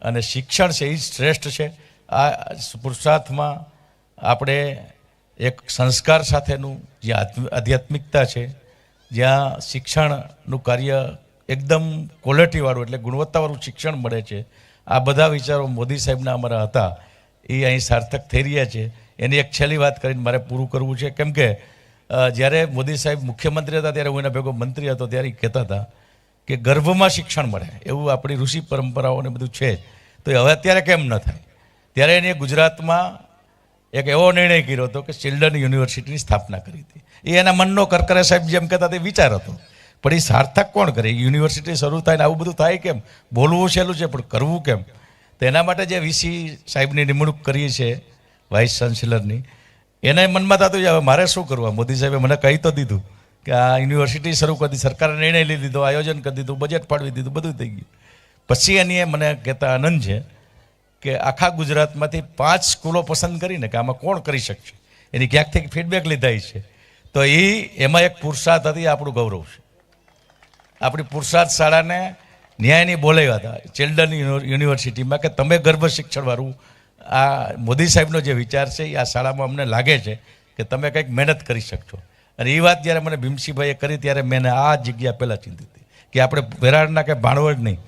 અને શિક્ષણ છે એ શ્રેષ્ઠ છે. આ પુરુષાર્થમાં આપણે એક સંસ્કાર સાથેનું જે આધ્યાત્મિકતા છે, જ્યાં શિક્ષણનું કાર્ય એકદમ ક્વોલિટીવાળું એટલે ગુણવત્તાવાળું શિક્ષણ મળે છે, આ બધા વિચારો મોદી સાહેબના અમારા હતા એ અહીં સાર્થક થઈ રહ્યા છે. એની એક છેલ્લી વાત કરીને મારે પૂરું કરવું છે, કેમ કે જ્યારે મોદી સાહેબ મુખ્યમંત્રી હતા ત્યારે હું એના ભેગો મંત્રી હતો, ત્યારે એ કહેતા હતા કે ગર્ભમાં શિક્ષણ મળે એવું આપણી ઋષિ પરંપરાઓને બધું છે જ, તો હવે અત્યારે કેમ ન થાય. ત્યારે એને ગુજરાતમાં એક એવો નિર્ણય કર્યો હતો કે ચિલ્ડ્રન યુનિવર્સિટીની સ્થાપના કરી હતી. એ એના મનનો કરકરે સાહેબ જેમ કહેતા તે વિચાર હતો, પણ એ સાર્થક કોણ કરે. યુનિવર્સિટી શરૂ થાય ને આવું બધું થાય કેમ? બોલવું સહેલું છે પણ કરવું કેમ? તો એના માટે જે વીસી સાહેબની નિમણૂક કરી છે વાઇસ ચાન્સેલરની, એના મનમાં થતું હવે મારે શું કરવું. મોદી સાહેબે મને કહી તો દીધું કે આ યુનિવર્સિટી શરૂ કરી, સરકારે નિર્ણય લઈ લીધો, આયોજન કરી દીધું, બજેટ ફાળવી દીધું, બધું થઈ ગયું. પછી એની મને કહેતા આનંદ છે કે આખા ગુજરાતમાંથી 5 સ્કૂલો પસંદ કરીને કે આમાં કોણ કરી શકશે, એની ક્યાંકથી ફીડબેક લીધા છે. તો એમાં એક પુરુષાર્થ હતી, આપણું ગૌરવ છે. આપણી પુરુષાર્થ શાળાને ન્યાયની બોલાવ્યા હતા ચિલ્ડ્રન યુનિવર્સિટીમાં કે તમે ગર્ભ શિક્ષણવાળું આ મોદી સાહેબનો જે વિચાર છે એ આ શાળામાં અમને લાગે છે કે તમે કંઈક મહેનત કરી શકશો. અને એ વાત જ્યારે મને ભીમસિંહભાઈએ કરી ત્યારે મેં આ જગ્યા પહેલાં ચિંતિત હતી કે આપણે વેરાળના કે ભાણવડ નહીં.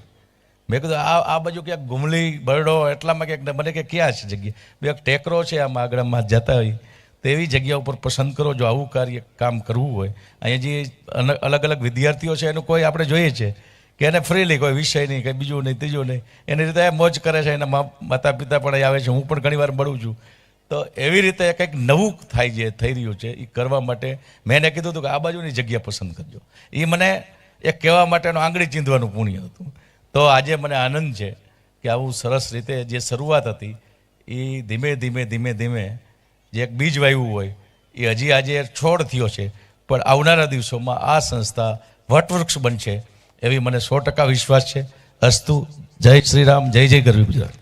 મેં કીધું આ બાજુ ક્યાંક ગુમલી બરડો એટલામાં ક્યાંક મને કે ક્યાં છે જગ્યા, બે એક ટેકરો છે આમાં આગળમાં જતા હોય તો એવી જગ્યા ઉપર પસંદ કરો જો આવું કાર્ય કામ કરવું હોય. અહીંયા જે અલગ અલગ વિદ્યાર્થીઓ છે એનું કોઈ આપણે જોઈએ છે કે એને ફ્રીલી કોઈ વિષય નહીં, કંઈ બીજું નહીં, ત્રીજું નહીં, એની રીતે મોજ કરે છે. એના માતા પિતા પણ આવે છે, હું પણ ઘણીવાર મળું છું. તો એવી રીતે કંઈક નવું થાય જે થઈ રહ્યું છે એ કરવા માટે મેં એને કીધું હતું કે આ બાજુની જગ્યા પસંદ કરજો. એ મને એક કહેવા માટેનું આંગળી ચીંધવાનું પુણ્ય હતું. તો આજે મને આનંદ છે કે આવું સરસ રીતે જે શરૂઆત હતી એ ધીમે ધીમે ધીમે ધીમે જે એક બીજ વાવ્યું હોય એ હજી આજે છોડ થયો છે, પણ આવનારા દિવસોમાં આ સંસ્થા વટવૃક્ષ બનશે એવી મને 100% વિશ્વાસ છે. અસ્તુ. જય શ્રી રામ, જય જય ગરવી ગુજરાત.